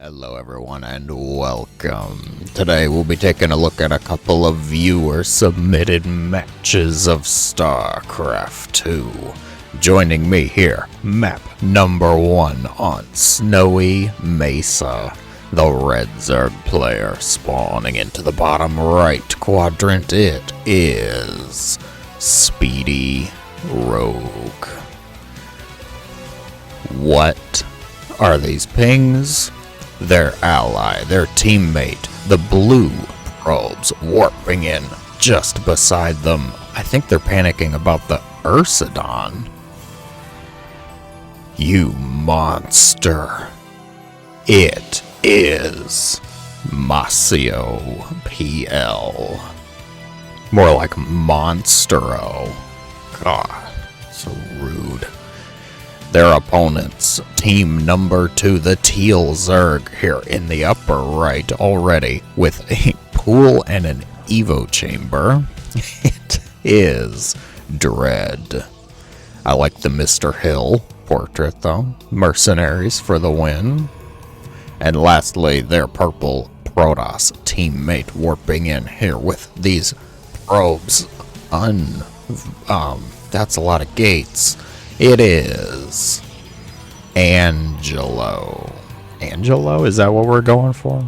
Hello everyone and welcome. Today we'll be taking a look at a couple of viewer submitted matches of StarCraft 2. Joining me here, map number 1 on Snowy Mesa. The red Zerg player spawning into the bottom right quadrant. It is Speedy Rogue. What are these pings? Their ally, their teammate, the blue probes warping in just beside them. I think they're panicking about the Ursidon. You monster. It is Masio PL. More like Monstero. God, so rude. Their opponents, team number 2, the Teal Zerg, here in the upper right already, with a pool and an Evo chamber. It is Dread. I like the Mr. Hill portrait though. Mercenaries for the win. And lastly, their purple Protoss teammate warping in here with these probes. That's a lot of gates. It is Angelo. Angelo? Is that what we're going for?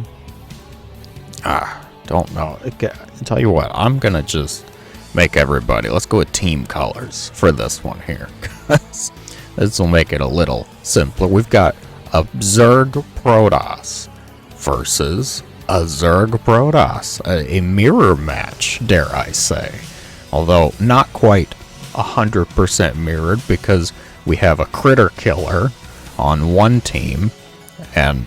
Don't know. I'll tell you what, I'm gonna just make everybody. Let's go with team colors for this one here. This will make it a little simpler. We've got a Zerg Protoss versus a Zerg Protoss. A mirror match, dare I say. Although not quite 100% mirrored, because we have a critter killer on one team and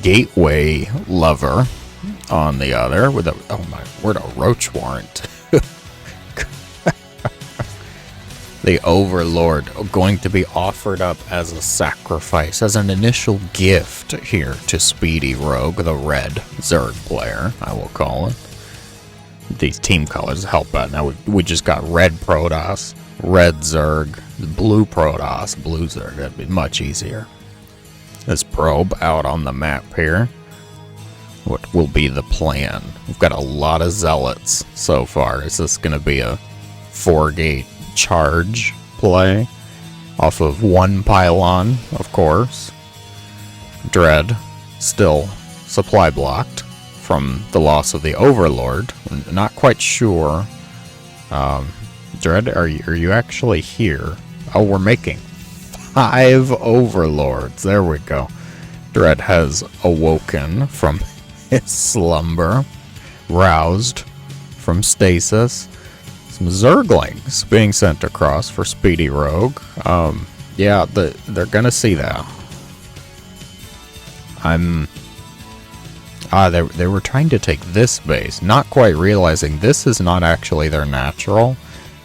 gateway lover on the other with a, oh my word, a roach warrant. The overlord going to be offered up as a sacrifice, as an initial gift here to Speedy Rogue, the red Zerg player, I will call it. These team colors help out. Now we just got red Protoss, red Zerg, blue Protoss, blue Zerg. That'd be much easier. This probe out on the map here. What will be the plan? We've got a lot of zealots so far. Is this going to be a 4-gate charge play off of one pylon, of course? Dread still supply blocked from the loss of the Overlord. Not quite sure. Dread, are you actually here? Oh, we're making 5 Overlords. There we go. Dread has awoken from his slumber, roused from stasis. Some Zerglings being sent across for Speedy Rogue. Yeah, they're gonna see that. They were trying to take this base, not quite realizing this is not actually their natural,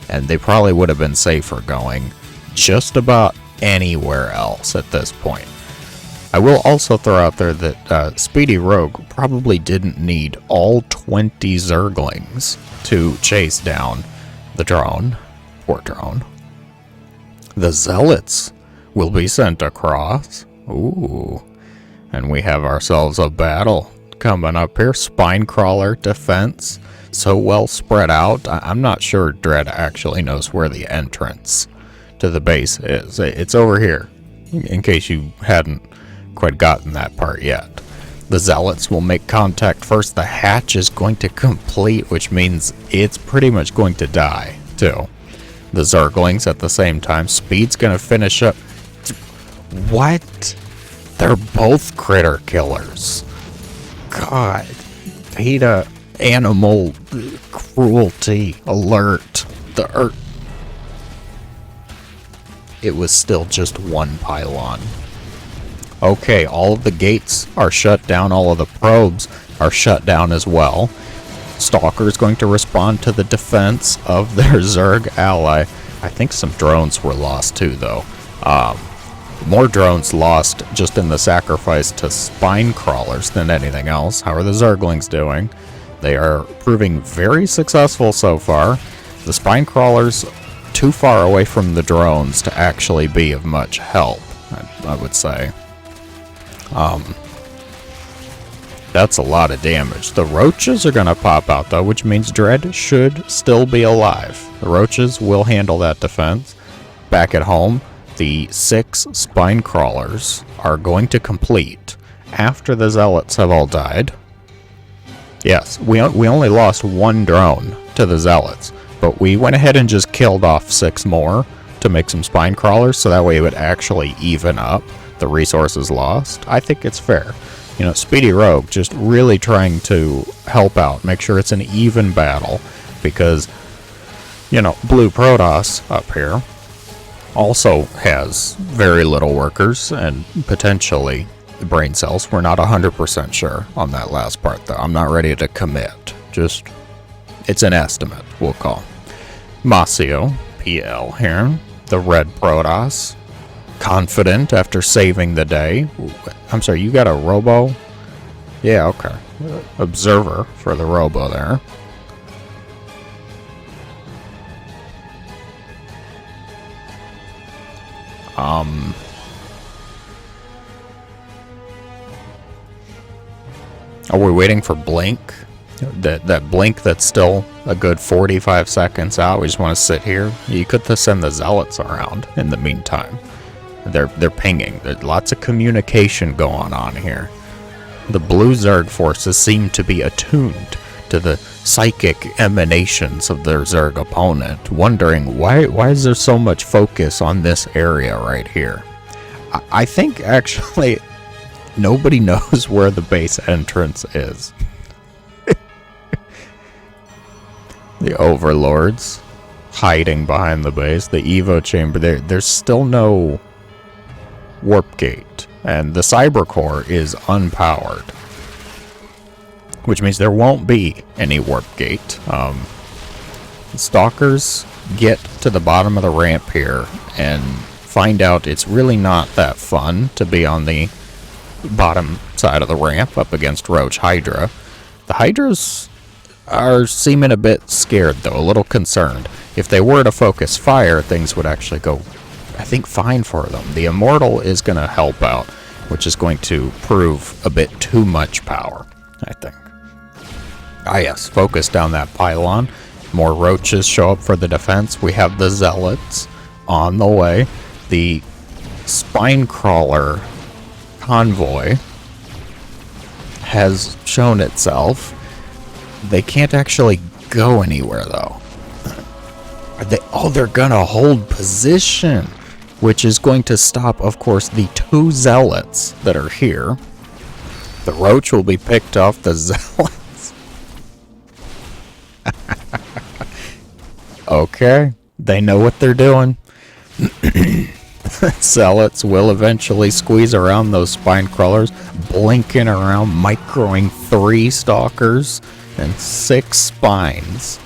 and they probably would have been safer going just about anywhere else at this point. I will also throw out there that Speedy Rogue probably didn't need all 20 Zerglings to chase down the drone. Poor drone. The Zealots will be sent across. Ooh. And we have ourselves a battle coming up here. Spinecrawler defense, so well spread out. I'm not sure Dread actually knows where the entrance to the base is. It's over here, in case you hadn't quite gotten that part yet. The Zealots will make contact first. The hatch is going to complete, which means it's pretty much going to die too. The Zerglings at the same time. Speed's gonna finish up. What? They're both critter killers. God, PETA animal cruelty alert. It was still just one pylon. Okay, all of the gates are shut down. All of the probes are shut down as well. Stalker's going to respond to the defense of their Zerg ally. I think some drones were lost too, though. More drones lost just in the sacrifice to spine crawlers than anything else. How are the Zerglings doing? They are proving very successful so far. The spine crawlers too far away from the drones to actually be of much help, I would say. That's a lot of damage. The roaches are going to pop out, though, which means Dread should still be alive. The roaches will handle that defense. Back at home, the 6 spine crawlers are going to complete after the zealots have all died. Yes, we only lost 1 drone to the zealots, but we went ahead and just killed off 6 more to make some spine crawlers, so that way it would actually even up the resources lost. I think it's fair. You know, Speedy Rogue just really trying to help out, make sure it's an even battle, because, you know, Blue Protoss up here also has very little workers and potentially brain cells. We're not 100% sure on that last part, though. I'm not ready to commit. Just, it's an estimate, we'll call. Masio, PL here, the red Protoss. Confident after saving the day. I'm sorry, you got a robo? Yeah, okay. Observer for the robo there. Are we waiting for blink? That blink that's still a good 45 seconds out. We just want to sit here. You could just send the zealots around in the meantime. They're pinging. There's lots of communication going on here. The blue Zerg forces seem to be attuned to the psychic emanations of their Zerg opponent, wondering why is there so much focus on this area right here. I think actually nobody knows where the base entrance is. The overlords hiding behind the base, the Evo chamber. There's still no warp gate, and the cyber core is unpowered, which means there won't be any warp gate. Stalkers get to the bottom of the ramp here and find out it's really not that fun to be on the bottom side of the ramp up against Roach Hydra. The Hydras are seeming a bit scared, though, a little concerned. If they were to focus fire, things would actually go, I think, fine for them. The Immortal is going to help out, which is going to prove a bit too much power, I think. Ah yes, focus down that pylon. More roaches show up for the defense. We have the zealots on the way. The spine crawler convoy has shown itself. They can't actually go anywhere, though. They're gonna hold position, which is going to stop, of course, the 2 zealots that are here. The roach will be picked off the zealots. Okay, they know what they're doing. Zealots will eventually squeeze around those spine crawlers, blinking around, microing 3 stalkers and 6 spines,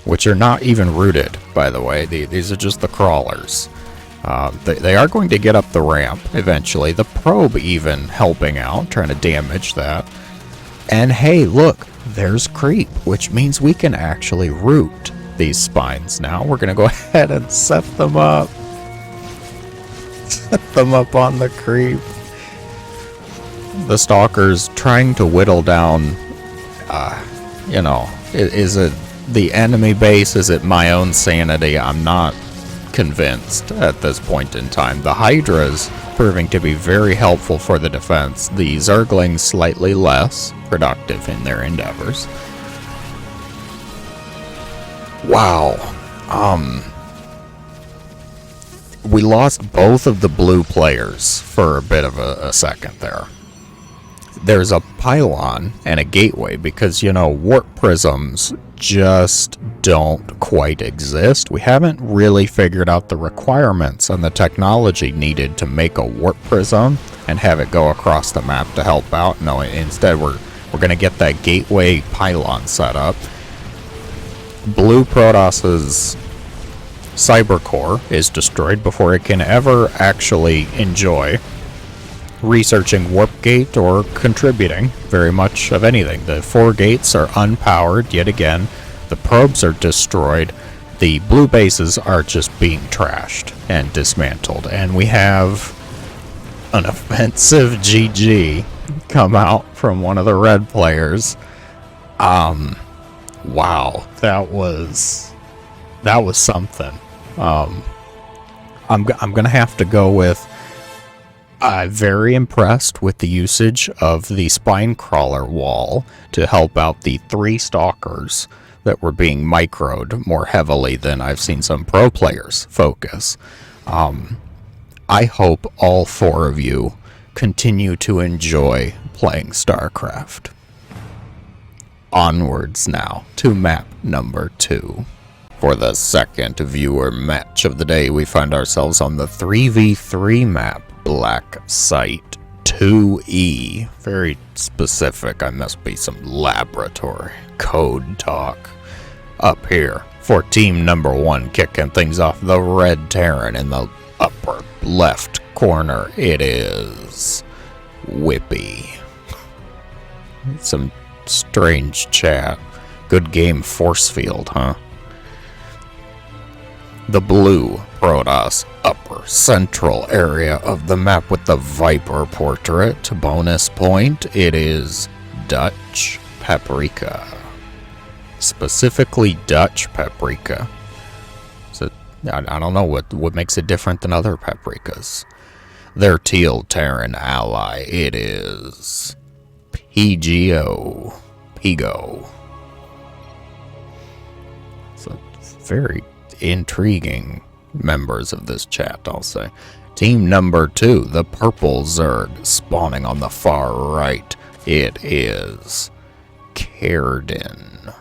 which are not even rooted, by the way. These are just the crawlers. They are going to get up the ramp eventually. The probe even helping out, trying to damage that. And hey, look, there's creep, which means we can actually root these spines now. We're going to go ahead and set them up. Set them up on the creep. The stalkers trying to whittle down, you know, is it the enemy base? Is it my own sanity? I'm not convinced at this point in time. The Hydras proving to be very helpful for the defense. The Zerglings slightly less productive in their endeavors. Wow. We lost both of the blue players for a bit of a second there. There's a pylon and a gateway because, you know, warp prisms just don't quite exist. We haven't really figured out the requirements and the technology needed to make a warp prism and have it go across the map to help out. No, instead we're going to get that gateway pylon set up. Blue Protoss's cyber core is destroyed before it can ever actually enjoy researching warp gate or contributing very much of anything. The 4 gates are unpowered yet again. The probes are destroyed. The blue bases are just being trashed and dismantled. And we have an offensive GG come out from one of the red players. Wow, that was something. I'm gonna have to go with I'm very impressed with the usage of the spine crawler wall to help out the 3 stalkers that were being microed more heavily than I've seen some pro players focus. I hope all 4 of you continue to enjoy playing StarCraft. Onwards now to map number 2. For the second viewer match of the day, we find ourselves on the 3v3 map, Black Site 2E. Very specific, I must be some laboratory code talk. Up here, for team number 1, kicking things off, the Red Terran in the upper left corner, it is Whippy. Some strange chat. Good game, force field, huh? The blue Protoss upper central area of the map with the Viper portrait. Bonus point, it is Dutch Paprika. Specifically Dutch Paprika. So I don't know what makes it different than other paprikas. Their teal Terran ally, it is Pigo. So very intriguing members of this chat, I'll say. Team number 2, the purple Zerg, spawning on the far right. It is Carden.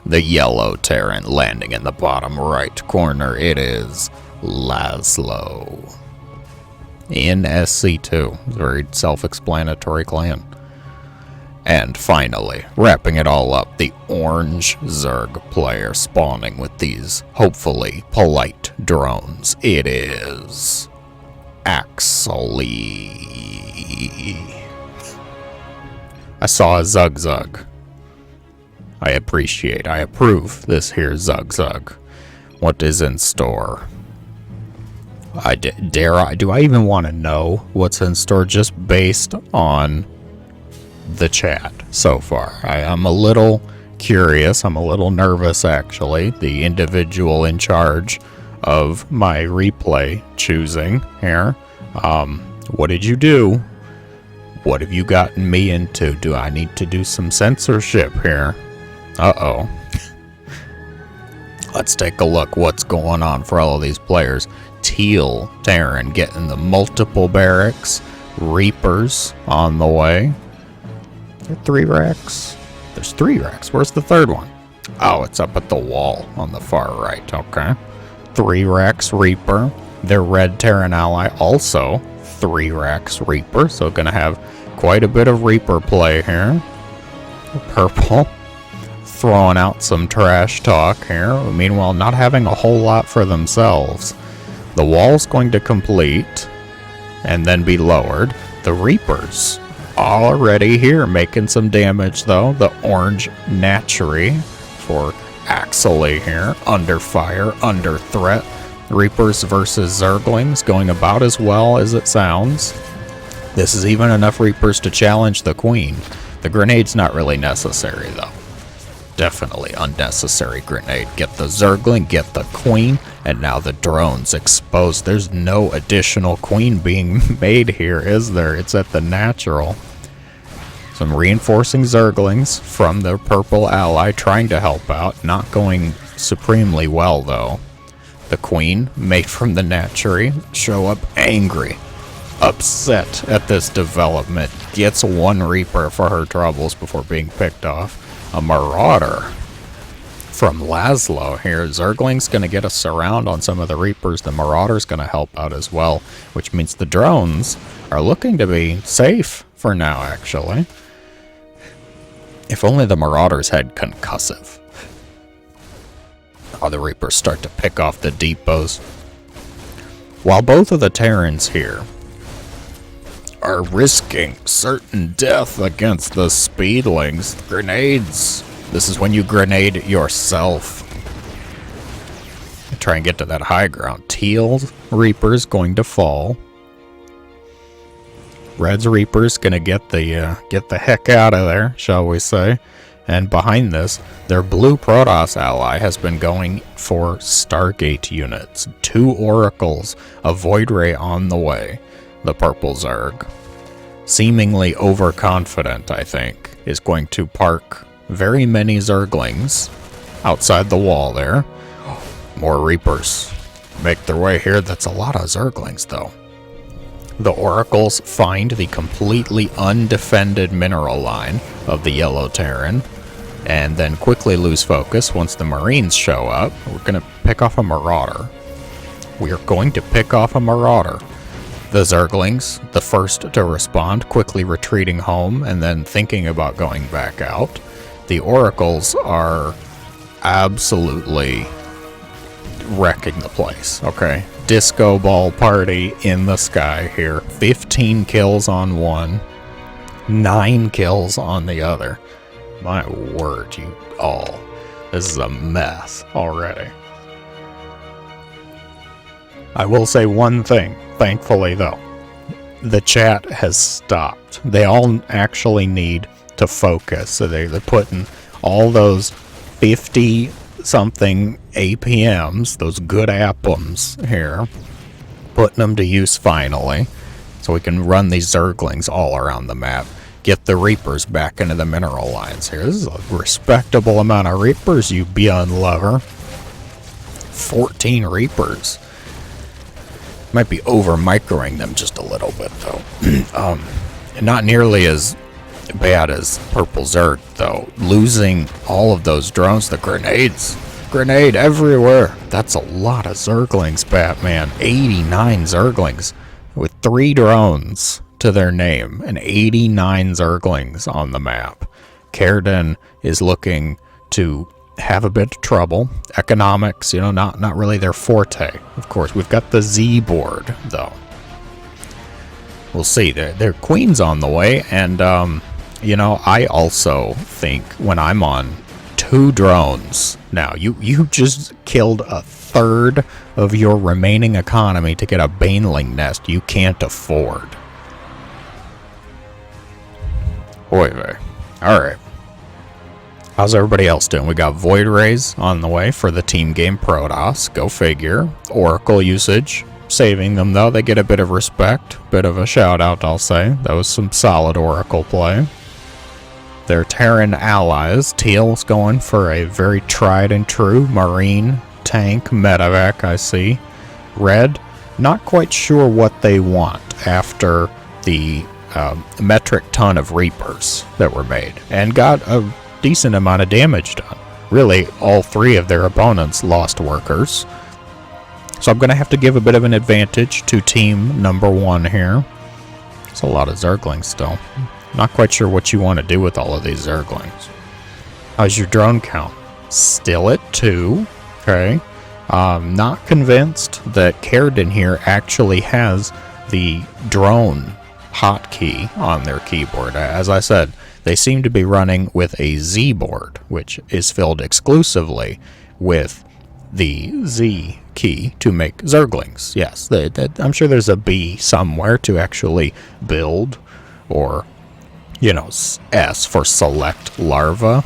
The yellow Terran landing in the bottom right corner. It is Laszlo. In SC2. Very self-explanatory clan. And finally, wrapping it all up, the orange Zerg player spawning with these, hopefully, polite drones. It is Axley. I saw a Zug. I approve this here Zug. What is in store? Do I even want to know what's in store just based on the chat so far? I'm a little curious. I'm a little nervous, actually. The individual in charge of my replay choosing here. What did you do? What have you gotten me into? Do I need to do some censorship here? Uh-oh. Let's take a look what's going on for all of these players. Teal Terran getting the multiple barracks. Reapers on the way. There are 3 racks. There's 3 racks. Where's the 3rd one? Oh, it's up at the wall on the far right. Okay. 3 racks Reaper. Their red Terran ally also 3 racks Reaper. So gonna have quite a bit of Reaper play here. Purple throwing out some trash talk here. Meanwhile, not having a whole lot for themselves. The wall's going to complete and then be lowered. The Reapers already here making some damage though. The orange Natchery for Axley here. Under fire, under threat. Reapers versus Zerglings going about as well as it sounds. This is even enough Reapers to challenge the Queen. The grenade's not really necessary though. Definitely unnecessary grenade. Get the Zergling, get the Queen, and now the drones exposed. There's no additional Queen being made here, is there? It's at the natural. Some reinforcing Zerglings from the purple ally trying to help out. Not going supremely well, though. The Queen, made from the Natchery, show up angry, upset at this development. Gets 1 Reaper for her troubles before being picked off. A Marauder from Laszlo here. Zergling's going to get a surround on some of the Reapers. The Marauder's going to help out as well, which means the drones are looking to be safe for now, actually. If only the Marauders had concussive. Oh, the Reapers start to pick off the depots. While both of the Terrans here are risking certain death against the Speedlings. Grenades. This is when you grenade yourself. try and get to that high ground. Teal Reaper's going to fall. Red's Reaper's gonna get the heck out of there, shall we say. And behind this, their blue Protoss ally has been going for Stargate units. 2 Oracles, a Void Ray on the way. The purple Zerg, seemingly overconfident, I think, is going to park very many Zerglings outside the wall there. More Reapers make their way here. That's a lot of Zerglings, though. The Oracles find the completely undefended mineral line of the Yellow Terran, and then quickly lose focus once the Marines show up. We're going to pick off a Marauder. We are going to pick off a Marauder. The Zerglings, the first to respond, quickly retreating home and then thinking about going back out. The Oracles are absolutely wrecking the place, okay? Disco ball party in the sky here. 15 kills on one, 9 kills on the other. My word, you all. This is a mess already. I will say one thing, thankfully, though. The chat has stopped. They all actually need to focus. So they're putting all those 50-something APMs, those good appums here, putting them to use finally, so we can run these Zerglings all around the map. Get the Reapers back into the mineral lines here. This is a respectable amount of Reapers, you Byun lover. 14 Reapers. Might be over-microing them just a little bit, though. Not nearly as bad as Purple Zerg, though. Losing all of those drones, the grenades. Grenade everywhere. That's a lot of Zerglings, Batman. 89 Zerglings with 3 drones to their name and 89 Zerglings on the map. Kerden is looking to have a bit of trouble. Economics, not really their forte. Of course, we've got the Z board, though. We'll see. Their queen's on the way, and, I also think when I'm on 2 drones, now, you just killed a third of your remaining economy to get a baneling nest you can't afford. Oy vey. Alright. How's everybody else doing? We got Void Rays on the way for the team game Protoss. Go figure. Oracle usage. Saving them, though. They get a bit of respect. Bit of a shout-out, I'll say. That was some solid Oracle play. Their Terran allies. Teal's going for a very tried-and-true Marine tank medevac, I see. Red, not quite sure what they want after the metric ton of Reapers that were made. And got a decent amount of damage done. Really, all 3 of their opponents lost workers. So I'm going to have to give a bit of an advantage to team number 1 here. It's a lot of Zerglings still. Not quite sure what you want to do with all of these Zerglings. How's your drone count? Still at 2. Okay. Not convinced that Kerden here actually has the drone hotkey on their keyboard. As I said, they seem to be running with a Z board, which is filled exclusively with the Z key to make Zerglings. Yes, I'm sure there's a B somewhere to actually build, or, S for select larva.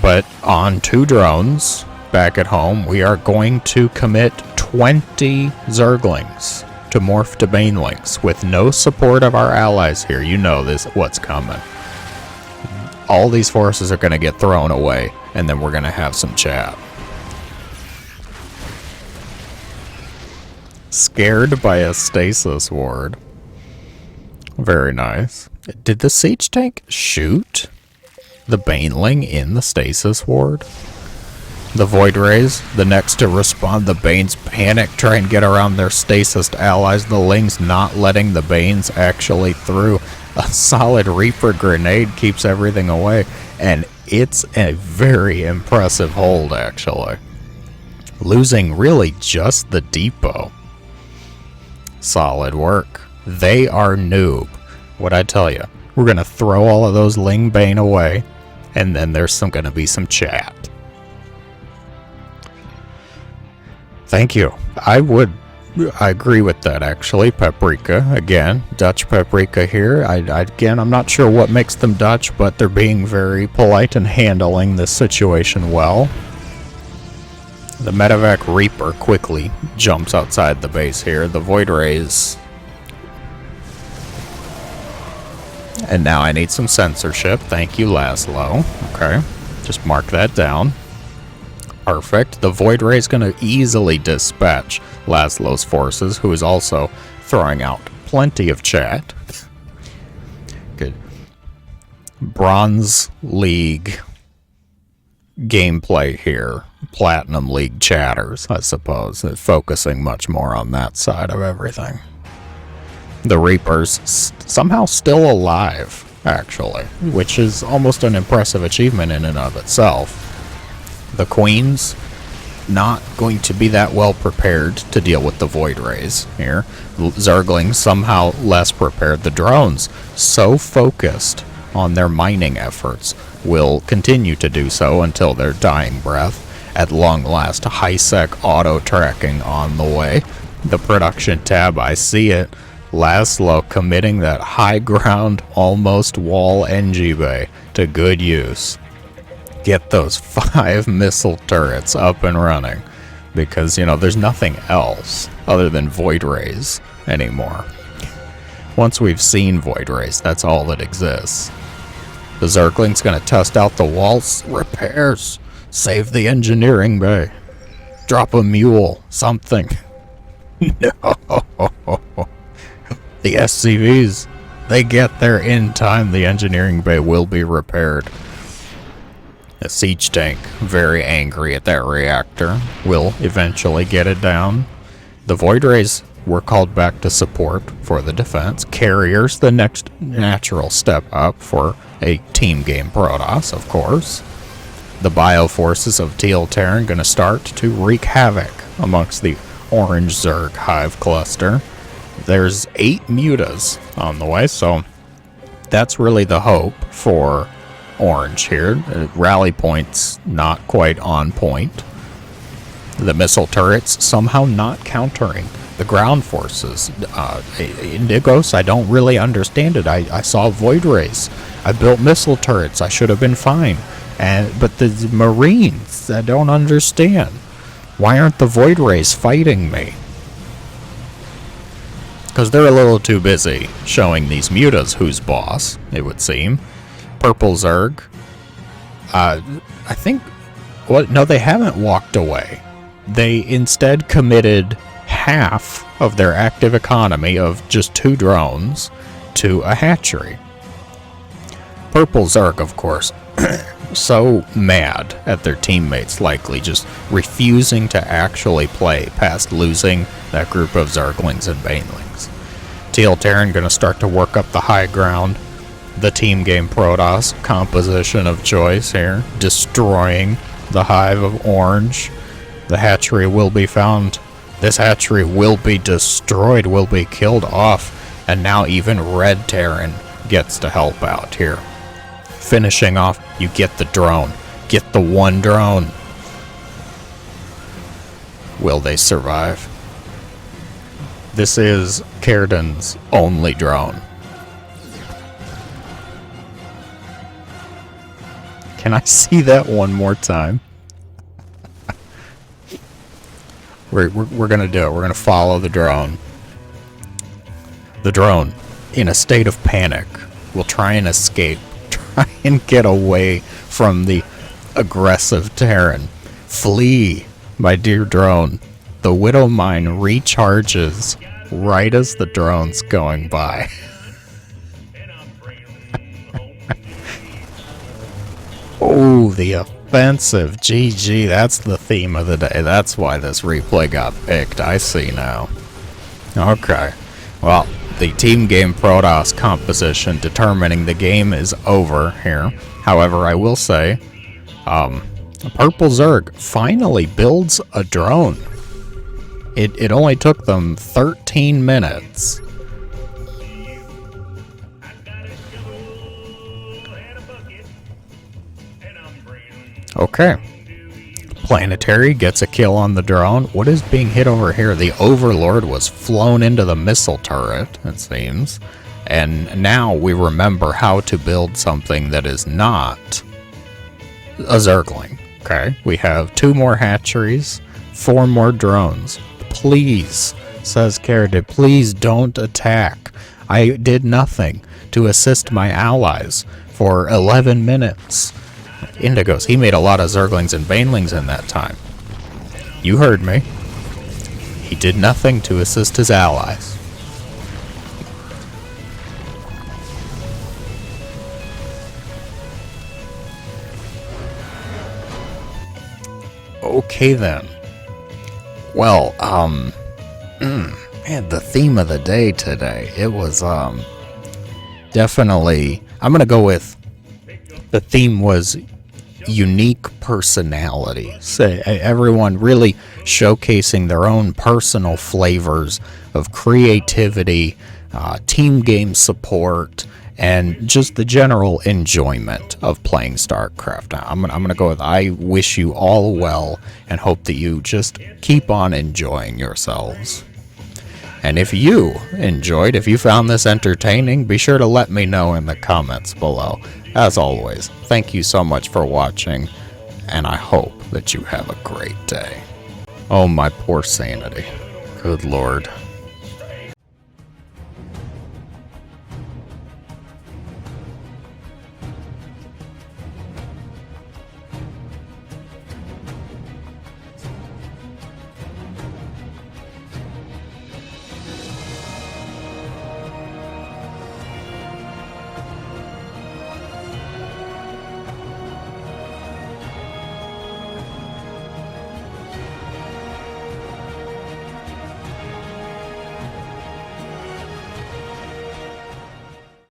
But on 2 drones, back at home, we are going to commit 20 Zerglings to morph to banelings with no support of our allies here. You know this, what's coming. All these forces are going to get thrown away, and then we're going to have some chat. Scared by a stasis ward. Very nice. Did the siege tank shoot the baneling in the stasis ward? The Void Rays, the next to respond. The Banes panic, try and get around their stasis allies. The Lings not letting the Banes actually through. A solid Reaper grenade keeps everything away, and it's a very impressive hold, actually. Losing really just the depot. Solid work. They are noob. What'd I tell you? We're going to throw all of those Ling Bane away, and then there's going to be some chat. Thank you. I agree with that, actually. Paprika, again, Dutch paprika here. Again, I'm not sure what makes them Dutch, but they're being very polite and handling this situation well. The Medevac Reaper quickly jumps outside the base here. The Void Rays. And now I need some censorship. Thank you, Laszlo. Okay, just mark that down. Perfect. The Void Ray is going to easily dispatch Laszlo's forces, who is also throwing out plenty of chat. Good. Bronze League gameplay here. Platinum League chatters, I suppose. Focusing much more on that side of everything. The Reapers somehow still alive, actually, which is almost an impressive achievement in and of itself. The Queens, not going to be that well prepared to deal with the Void Rays here. Zerglings somehow less prepared. The drones, so focused on their mining efforts, will continue to do so until their dying breath. At long last, high-sec auto-tracking on the way. The production tab, I see it. Laszlo committing that high ground, almost wall NG bay to good use. Get those 5 missile turrets up and running, because, you know, there's nothing else other than Void Rays anymore. Once we've seen Void Rays, that's all that exists. The Zergling's gonna test out the walls. Repairs. Save the engineering bay. Drop a mule. Something. No. The SCVs, they get there in time. The engineering bay will be repaired. A siege tank, very angry at that reactor, will eventually get it down. The Void Rays were called back to support for the defense. Carriers, the next natural step up for a team game Protoss, of course. The bioforces of Teal Terran going to start to wreak havoc amongst the Orange Zerg Hive cluster. There's 8 mutas on the way, so that's really the hope for Orange here. Rally points not quite on point. The missile turrets somehow not countering the ground forces. Indigos, I don't really understand it. I saw Void Rays. I built missile turrets. I should have been fine. But the Marines, I don't understand. Why aren't the Void Rays fighting me? Because they're a little too busy showing these mutas who's boss, it would seem. Purple Zerg. I think... Well, no, they haven't walked away. They instead committed half of their active economy of just 2 drones to a hatchery. Purple Zerg, of course, so mad at their teammates, likely just refusing to actually play past losing that group of Zerglings and Banelings. Teal Terran gonna start to work up the high ground. The team game Protoss composition of choice here, destroying the hive of Orange. The hatchery will be found. This hatchery will be destroyed, will be killed off, and now even Red Terran gets to help out here. Finishing off, you get the drone. Get the one drone. Will they survive? This is Cairden's only drone. Can I see that one more time? We're gonna do it. We're gonna follow the drone. The drone, in a state of panic, will try and escape. Try and get away from the aggressive Terran. Flee, my dear drone. The Widow Mine recharges right as the drone's going by. Oh, the offensive. GG, that's the theme of the day. That's why this replay got picked. I see now. Okay. Well, the team game Protoss composition determining the game is over here. However, I will say, Purple Zerg finally builds a drone. It only took them 13 minutes. Okay. Planetary gets a kill on the drone. What is being hit over here? The Overlord was flown into the missile turret, it seems. And now we remember how to build something that is not a Zergling. Okay, we have 2 more hatcheries, 4 more drones. Please, says Carradid, please don't attack. I did nothing to assist my allies for 11 minutes. Indigos, he made a lot of Zerglings and Banelings in that time. You heard me. He did nothing to assist his allies. Okay then. Well, man, the theme of the day today, it was, definitely, I'm gonna go with, the theme was unique personalities. Everyone really showcasing their own personal flavors of creativity, team game support, and just the general enjoyment of playing StarCraft. I'm gonna go with, I wish you all well and hope that you just keep on enjoying yourselves. And if you enjoyed, if you found this entertaining, be sure to let me know in the comments below. As always, thank you so much for watching, and I hope that you have a great day. Oh, my poor sanity. Good Lord.